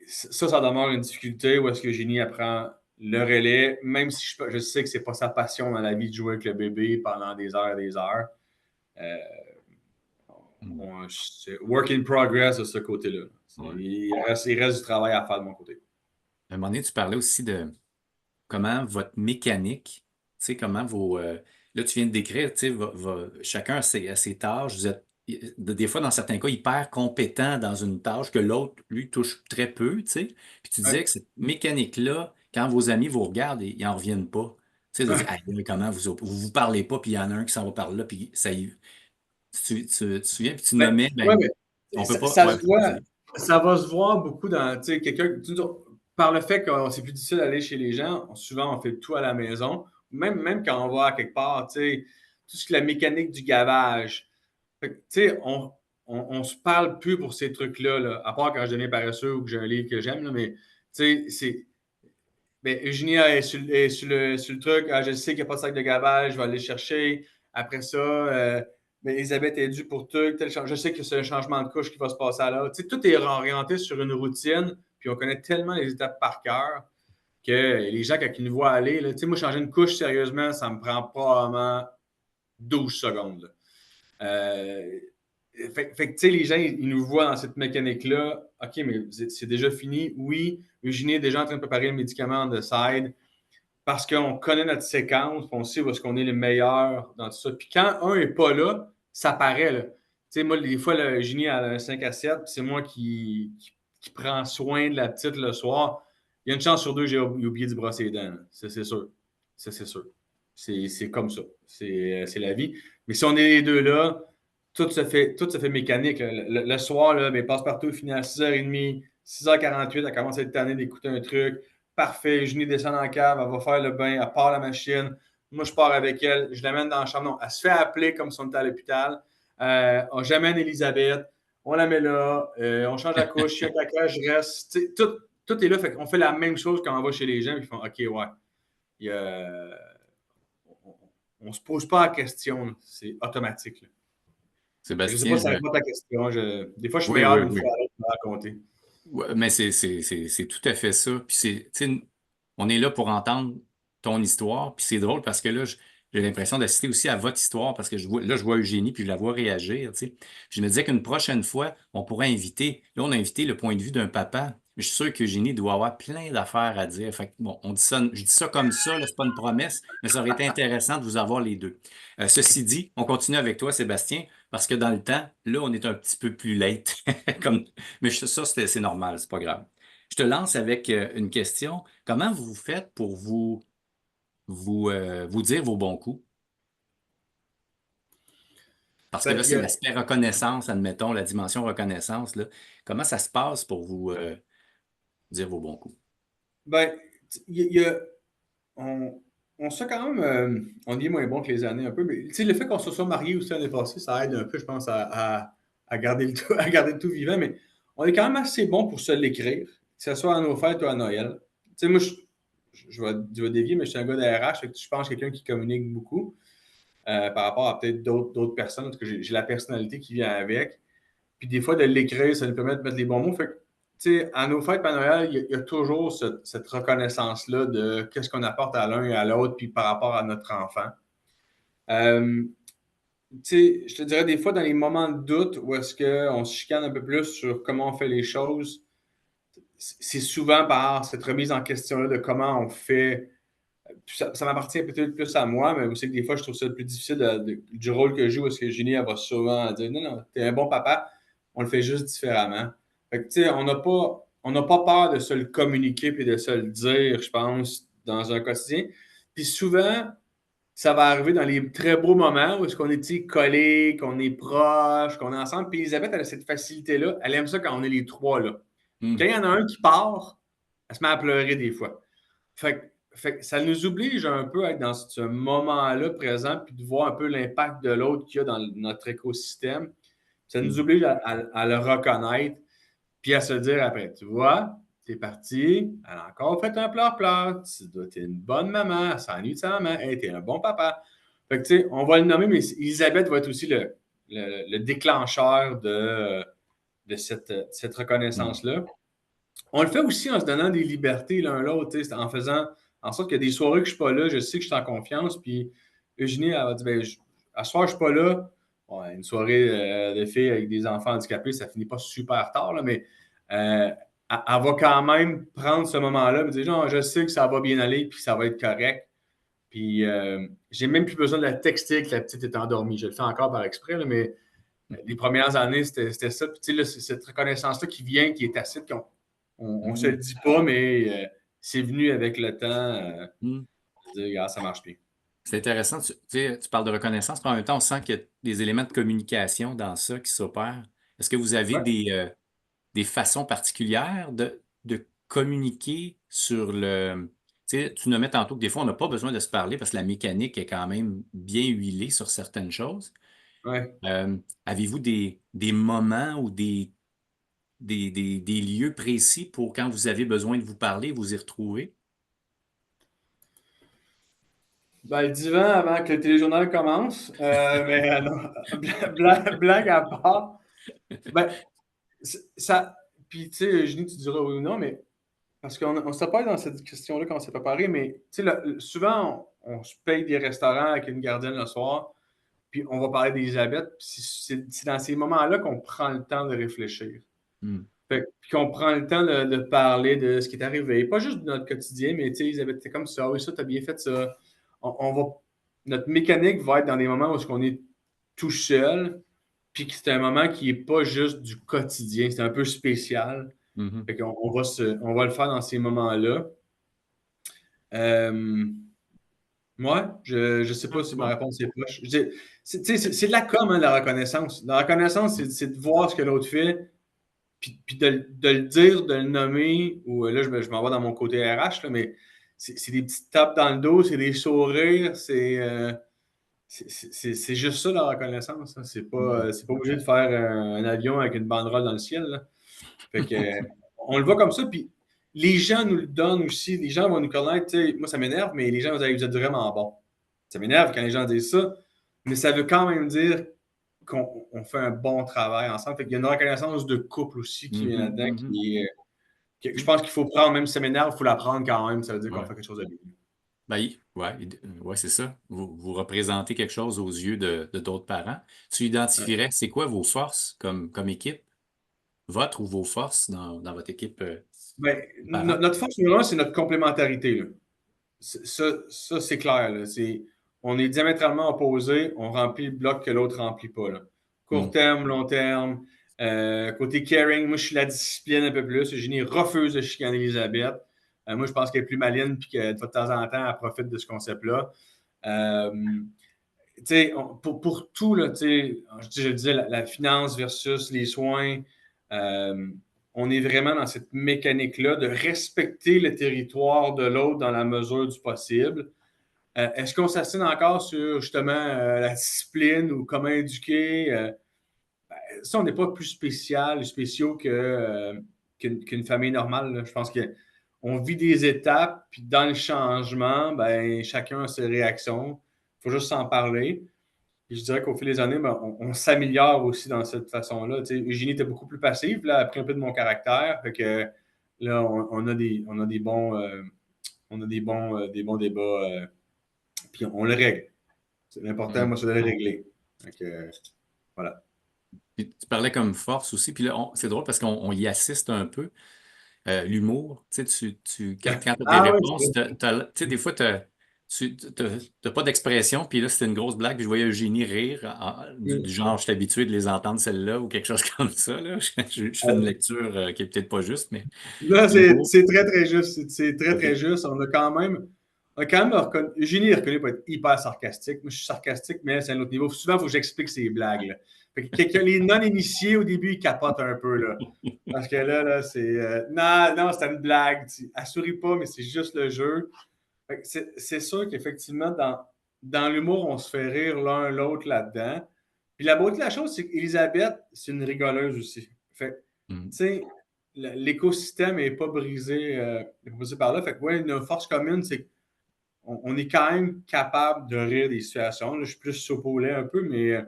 ça demeure une difficulté où est-ce que Génie apprend le relais, même si je sais que c'est pas sa passion dans la vie de jouer avec le bébé pendant des heures et des heures. Euh, c'est work in progress de ce côté-là.
Ouais.
Il reste du travail à faire de mon côté.
À un moment donné, tu parlais aussi de comment votre mécanique, tu sais, comment vos. Là, tu viens de décrire, tu sais, chacun a ses tâches. Vous êtes, des fois, dans certains cas, hyper compétent dans une tâche que l'autre, lui, touche très peu, tu sais. Puis tu disais
Ouais.
que cette mécanique-là, quand vos amis vous regardent, ils n'en reviennent pas. Tu sais, de dire,
Ouais.
ah, comment vous parlez pas, puis il y en a un qui s'en va par là, puis ça y. Tu te souviens, puis tu
Ben,
nommais,
ouais,
ben,
mais
on peut
ça,
pas.
ça
Ouais,
se voit,
vas-y.
ça va se voir beaucoup dans quelqu'un. Par le fait que c'est plus difficile d'aller chez les gens, souvent on fait tout à la maison. Même quand on va à quelque part, tout ce qui est la mécanique du gavage. Fait que, on se parle plus pour ces trucs-là, là, à part quand je deviens paresseux ou que j'ai un livre que j'aime, là, mais c'est. Ben, Eugénia est sur le truc. Ah, je sais qu'il n'y a pas de sac de gavage, je vais aller le chercher. Après ça, ben, Elisabeth est due pour tout. Je sais que c'est un changement de couche qui va se passer là. Tout est orienté sur une routine, puis on connaît tellement les étapes par cœur que les gens, quand ils nous voient aller, là, moi, changer une couche, sérieusement, ça me prend probablement 12 secondes. Là. Euh, fait que, les gens, ils nous voient dans cette mécanique-là. OK, mais c'est déjà fini. Oui, Eugénie est déjà en train de préparer le médicament de side parce qu'on connaît notre séquence, on sait où est-ce qu'on est les meilleurs dans tout ça. Puis quand un n'est pas là, ça paraît. Là. Moi, des fois, Eugénie a un 5 à 7, puis c'est moi qui prends soin de la petite le soir. Il y a une chance sur deux, j'ai oublié de brosser les dents. Ça, c'est sûr. Ça, c'est sûr. C'est comme ça. C'est la vie. Mais si on est les deux là, tout se fait mécanique. Là. Le soir, là, ben, passe-partout finit à 6h30, 6h48, elle commence à être tannée d'écouter un truc. Parfait, Eugénie descend dans la cave, elle va faire le bain, elle part la machine. Moi, je pars avec elle, je l'amène dans la chambre. Non, elle se fait appeler comme si on était à l'hôpital. J'amène Elisabeth, on la met là, on change la couche, je suis un caca, je reste. Tout est là, fait qu'on fait la même chose quand on va chez les gens, ils font OK, ouais. Il y a- On ne se pose pas la question, là. C'est automatique, là. Je ne sais pas
Sébastien,
si ça répond à ta question. Des fois, je suis
oui,
meilleur
oui,
d'une
oui.
fois à l'autre pour raconter.
Ouais, mais c'est tout à fait ça. Puis tu sais, on est là pour entendre ton histoire. Puis c'est drôle parce que là, j'ai l'impression d'assister aussi à votre histoire parce que je vois Eugénie puis je la vois réagir, tu sais. Je me disais qu'une prochaine fois, on pourrait inviter, là, on a invité le point de vue d'un papa. Mais je suis sûr qu'Eugénie doit avoir plein d'affaires à dire. Fait que, bon, on dit ça, je dis ça comme ça, là, c'est pas une promesse, mais ça aurait été intéressant de vous avoir les deux. Ceci dit, on continue avec toi, Sébastien, parce que dans le temps, là, on est un petit peu plus late. Comme mais ça, c'est normal, c'est pas grave. Je te lance avec une question. Comment vous faites pour vous dire vos bons coups? Parce que
Ben,
là, c'est l'aspect reconnaissance, admettons, la dimension reconnaissance, là. Comment ça se passe pour vous dire vos bons coups?
ben, il y a- on, on se fait quand même, on y est moins bon que les années un peu, mais le fait qu'on se soit marié aussi l'année passée, ça aide un peu, je pense, à garder le tout, à garder le tout vivant, mais on est quand même assez bon pour se l'écrire, que ce soit à nos fêtes ou à Noël. Moi, je vais dévier, mais je suis un gars d'ARH, fait que je pense quelqu'un qui communique beaucoup par rapport à peut-être d'autres personnes, parce que j'ai la personnalité qui vient avec. Puis des fois, de l'écrire, ça nous permet de mettre les bons mots. Fait que, à nos fêtes, à Noël, il y a toujours cette reconnaissance-là de qu'est-ce qu'on apporte à l'un et à l'autre, puis par rapport à notre enfant. Euh, je te dirais des fois, dans les moments de doute où est-ce qu'on se chicane un peu plus sur comment on fait les choses, c'est souvent par cette remise en question-là de comment on fait. Ça m'appartient peut-être plus à moi, mais aussi que des fois, je trouve ça le plus difficile du rôle que je joue, parce que Julie, elle va souvent dire non, non, t'es un bon papa, on le fait juste différemment. Fait que, on n'a pas peur de se le communiquer et de se le dire, je pense, dans un quotidien. Puis souvent, ça va arriver dans les très beaux moments où est-ce qu'on est collés, qu'on est proches, qu'on est ensemble. Puis Elisabeth, elle a cette facilité-là. Elle aime ça quand on est les trois là. Quand
Hmm.
il y en a un qui part, elle se met à pleurer des fois. Fait que ça nous oblige un peu à être dans ce moment-là présent puis de voir un peu l'impact de l'autre qu'il y a dans notre écosystème. Ça nous
Hmm.
oblige à le reconnaître puis à se dire après, tu vois, t'es parti, elle a encore fait un pleur-pleur, t'es une bonne maman, elle s'ennuie de sa maman, hey, t'es un bon papa. Fait que, on va le nommer, mais Elisabeth va être aussi le déclencheur de cette
Hmm.
reconnaissance-là. On le fait aussi en se donnant des libertés l'un l'autre, en faisant en sorte qu'il y a des soirées que je ne suis pas là, je sais que je suis en confiance. Puis Eugénie, elle va dire ben, à ce soir, je ne suis pas là. Bon, une soirée de filles avec des enfants handicapés, ça finit pas super tard, là, mais elle va quand même prendre ce moment-là et dire genre, je sais que ça va bien aller puis que ça va être correct. Puis j'ai même plus besoin de la texter que la petite est endormie. Je le fais encore par exprès, là, mais les premières années, c'était ça. Puis, là, c'est cette reconnaissance-là qui vient, qui est tacite, on se le
Hmm.
dit pas, mais c'est venu avec le temps
Hmm.
de dire, ah, ça marche bien.
C'est intéressant. Tu sais, tu parles de reconnaissance, mais en même temps, on sent qu'il y a des éléments de communication dans ça qui s'opèrent. Est-ce que vous avez
Ouais,
des façons particulières de communiquer sur le... Tu sais, tu nommais tantôt que des fois, on n'a pas besoin de se parler parce que la mécanique est quand même bien huilée sur certaines choses.
ouais.
Avez-vous des moments ou des lieux précis pour quand vous avez besoin de vous parler, vous y retrouver?
Ben, le divan avant que le téléjournal commence, mais non, blague à part. Ben, ça. Puis, tu sais, Julie, tu diras oui ou non, mais parce qu'on s'est pas dans cette question-là quand on s'est préparé, mais tu sais, souvent, on se paye des restaurants avec une gardienne le soir, puis on va parler d'Elisabeth, puis c'est dans ces moments-là qu'on prend le temps de réfléchir.
Hmm.
Puis qu'on prend le temps de parler de ce qui est arrivé. Pas juste de notre quotidien, mais tu sais, Elisabeth, t'es comme ça, oui, ça, t'as bien fait ça. On va, notre mécanique va être dans des moments où on est tout seul, puis que c'est un moment qui n'est pas juste du quotidien, c'est un peu spécial.
Mhm.
Fait qu'on on va le faire dans ces moments-là. Euh, Moi, je ne sais pas si ma
Ouais.
réponse est proche. C'est de la com, hein, la reconnaissance. La reconnaissance, c'est de voir ce que l'autre fait, puis de le dire, de le nommer, ou là, je m'en vais dans mon côté RH, là, mais c'est des petites tapes dans le dos, c'est des sourires, c'est juste ça la reconnaissance, hein.
Mhm.
C'est pas obligé de faire un avion avec une banderole dans le ciel, là. Fait que, on le voit comme ça, puis les gens nous le donnent aussi. Les gens vont nous connaître, tu sais, moi ça m'énerve, mais les gens vont dire, vous êtes vraiment bon. Ça m'énerve quand les gens disent ça, mais ça veut quand même dire qu'on fait un bon travail ensemble. Fait qu'il y a une reconnaissance de couple aussi qui vient
Mhm,
là-dedans,
mhm.
que je pense qu'il faut prendre, même si ça m'énerve, il faut la prendre quand même. Ça veut dire qu'on
Ouais.
fait quelque chose de bien.
Ben, ouais, ouais, c'est ça. Vous représentez quelque chose aux yeux de d'autres parents. Tu
Ouais.
identifierais, c'est quoi vos forces comme équipe, votre ou vos forces dans votre équipe
Ben,
de parents?
notre force numéro un, c'est notre complémentarité, là. Ça, c'est clair, là. On est diamétralement opposés, on remplit le bloc que l'autre ne remplit pas, là. Court
Hmm.
terme, long terme. Côté caring, moi, je suis la discipline un peu plus. Eugénie refuse de chicaner Elisabeth. Moi, je pense qu'elle est plus maligne puis que de temps en temps, elle profite de ce concept-là. Euh, pour tout, là, je le disais, la finance versus les soins, euh, on est vraiment dans cette mécanique-là de respecter le territoire de l'autre dans la mesure du possible. Est-ce qu'on s'assigne encore sur justement la discipline ou comment éduquer? Ça, on n'est pas plus spéciaux qu'une famille normale, là. Je pense qu'on vit des étapes, puis dans le changement, ben, chacun a ses réactions. Il faut juste s'en parler. Puis je dirais qu'au fil des années, ben, on s'améliore aussi dans cette façon-là. Tu sais, Eugénie était beaucoup plus passive, là, elle a pris un peu de mon caractère. Fait que là, on a des bons débats, puis on le règle. C'est l'important,
Hmm.
moi, c'est de le régler. Fait que, voilà.
Puis tu parlais comme force aussi, puis là, c'est drôle parce qu'on y assiste un peu. L'humour, tu sais, quand tu as des
Ah oui, c'est
réponses,
vrai.
tu sais, des fois, t'as pas d'expression, puis là, c'était une grosse blague, puis je voyais Eugénie rire, du genre, je suis habitué de les entendre, celle-là, ou quelque chose comme ça, là. Je fais une lecture qui est peut-être pas juste, mais
Là,
l'humour,
c'est très, très juste. C'est très, très
OK.
juste. On a quand même reconnu. Eugénie est reconnue pour être hyper sarcastique. Moi, je suis sarcastique, mais c'est un autre niveau. Souvent, il faut que j'explique ces blagues, là. Fait que les non-initiés, au début, ils capotent un peu, là. Parce que là, c'est. Non, non, c'était une blague. Elle sourit pas, mais c'est juste le jeu. Fait que c'est sûr qu'effectivement, dans l'humour, on se fait rire l'un l'autre là-dedans. Puis la beauté de la chose, c'est qu'Elisabeth, c'est une rigoleuse aussi. Fait tu
Mm.
sais, l'écosystème n'est pas brisé par là. Fait que, ouais, une force commune, c'est qu'on est quand même capable de rire des situations. Là, je suis plus soupolé un peu, mais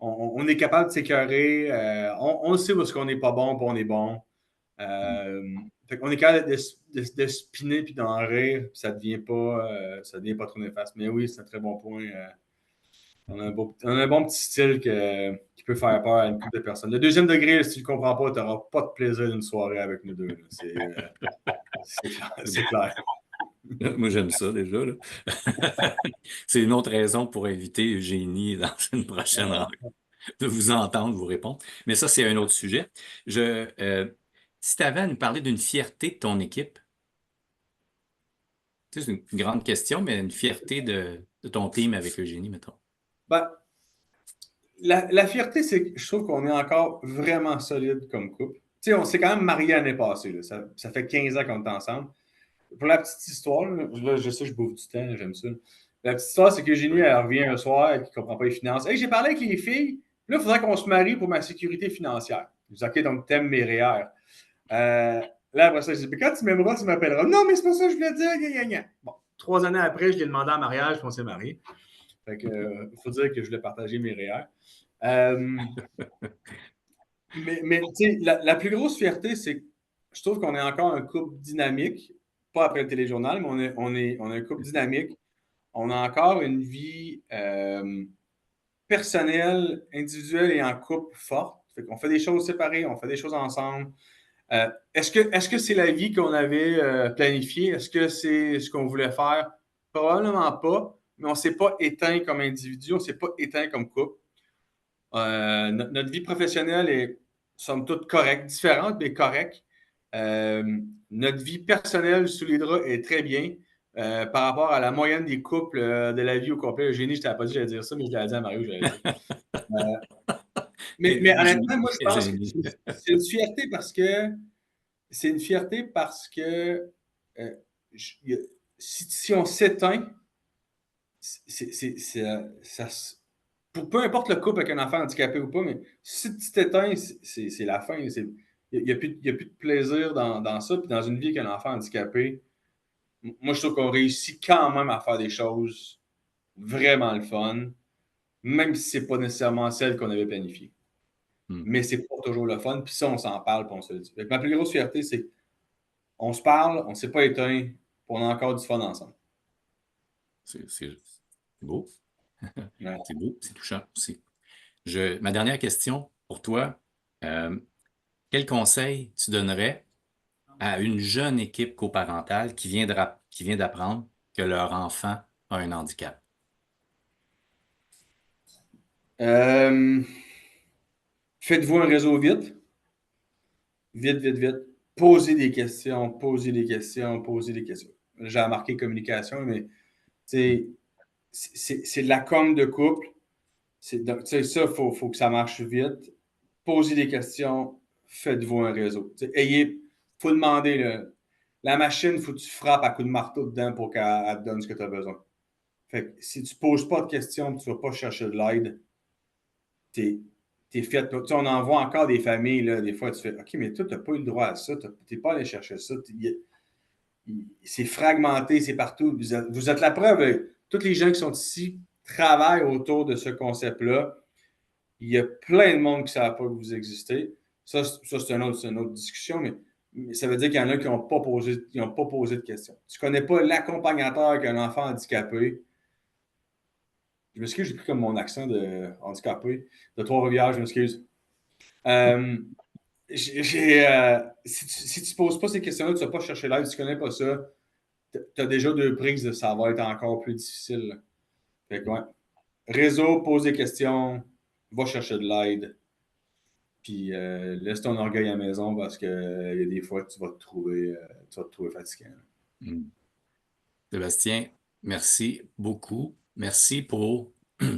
on est capable de s'écœurer. On sait où est-ce qu'on n'est pas bon, puis on est bon. Fait qu'on est capable de spinner puis d'en rire, puis ça devient pas trop néfaste. Mais oui, c'est un très bon point. On a un bon petit style qui peut faire peur à une couple de personnes. Le deuxième degré, si tu ne comprends pas, tu n'auras pas de plaisir d'une soirée avec nous deux, là. C'est clair. C'est clair.
Moi, j'aime ça déjà, là. C'est une autre raison pour inviter Eugénie dans une prochaine rencontre, de vous entendre, vous répondre. Mais ça, c'est un autre sujet. Si tu avais à nous parler d'une fierté de ton équipe, tu sais, c'est une grande question, mais une fierté de ton team avec Eugénie, mettons.
Ben, la fierté, c'est que je trouve qu'on est encore vraiment solide comme couple. Tu sais, on s'est quand même mariés l'année passée, là. Ça fait 15 ans qu'on est ensemble. Pour la petite histoire, là, je sais, je bouffe du temps, j'aime ça. La petite histoire, c'est que Génie, elle revient un soir, elle ne comprend pas les finances. Hey, j'ai parlé avec les filles, là, il faudrait qu'on se marie pour ma sécurité financière. Je dis, OK, donc t'aimes mes REER. Là, après ça, je dis, mais quand tu m'aimeras, tu m'appelleras. Non, mais c'est pas ça que je voulais dire. Gna, gna, gna. Bon, 3 années après, je lui ai demandé en mariage, puis on s'est mariés. Fait que, faut dire que je voulais partager mes REER. Euh, mais tu sais, la plus grosse fierté, c'est que je trouve qu'on est encore un couple dynamique. Pas après le téléjournal, mais on est un couple dynamique. On a encore une vie personnelle, individuelle et en couple forte. Fait qu'on fait des choses séparées, on fait des choses ensemble. Est-ce que c'est la vie qu'on avait planifiée? Est-ce que c'est ce qu'on voulait faire? Probablement pas, mais on ne s'est pas éteint comme individu, on ne s'est pas éteint comme couple. Notre vie professionnelle est, somme toute, correcte, différente, mais correcte. Notre vie personnelle sous les draps est très bien par rapport à la moyenne des couples de la vie au complet. Eugénie, je ne t'avais pas dit que j'allais dire ça, mais je l'ai dit à Mario, j'allais dire. Mais
Eugénie
honnêtement, moi, je
et
pense que
Eugénie.
c'est une fierté parce que euh, je- si on s'éteint, ça, peu importe le couple avec un enfant handicapé ou pas, mais si tu t'éteins, c'est la fin. Il n'y a, plus de plaisir dans ça. Puis dans une vie avec un enfant handicapé, moi, je trouve qu'on réussit quand même à faire des choses vraiment le fun, même si c'est pas nécessairement celle qu'on avait planifiée.
Hmm.
Mais c'est pas toujours le fun, puis ça, on s'en parle, puis on se le dit. Fait que ma plus grosse fierté, c'est qu'on se parle, on s'est pas éteint, puis on a encore du fun ensemble.
C'est beau.
Ouais.
C'est beau, c'est touchant aussi. Ma dernière question pour toi, euh, quel conseil tu donnerais à une jeune équipe coparentale qui vient d'apprendre que leur enfant a un handicap?
Euh, Faites-vous un réseau vite, vite, vite, vite. Posez des questions, posez des questions, posez des questions. J'ai remarqué communication, mais
Hmm.
c'est de la com de couple. Ça, il faut que ça marche vite. Posez des questions, faites-vous un réseau. Il faut demander. La machine, il faut que tu frappes à coups de marteau dedans pour qu'elle te donne ce que tu as besoin. Fait que si tu ne poses pas de questions, tu ne vas pas chercher de l'aide, t'es fait. On en voit encore des familles, là, des fois, tu fais OK, mais toi, tu n'as pas eu le droit à ça, tu n'es pas allé chercher ça. C'est fragmenté, c'est partout. Vous êtes la preuve. Tous les gens qui sont ici travaillent autour de ce concept-là. Il y a plein de monde qui ne savent pas que vous existez. Ça c'est une autre discussion, mais ça veut dire qu'il y en a qui n'ont pas posé de questions. Tu ne connais pas l'accompagnateur qui a un enfant handicapé. Je m'excuse, j'ai pris comme mon accent de handicapé de Trois-Rivières, je m'excuse. Euh, si tu ne poses pas ces questions-là, tu ne vas pas chercher l'aide, tu ne connais pas ça, tu as déjà deux prises, ça va être encore plus difficile. Là. Fait que, ouais. Réseau, pose des questions, va chercher de l'aide, puis laisse ton orgueil à la maison parce qu'il y a des fois que tu vas te trouver fatiguant.
Hmm. Sébastien, merci beaucoup. Merci pour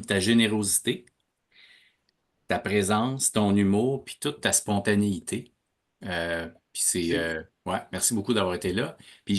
ta générosité, ta présence, ton humour, puis toute ta spontanéité. Puis
Merci.
ouais, merci beaucoup d'avoir été là. Puis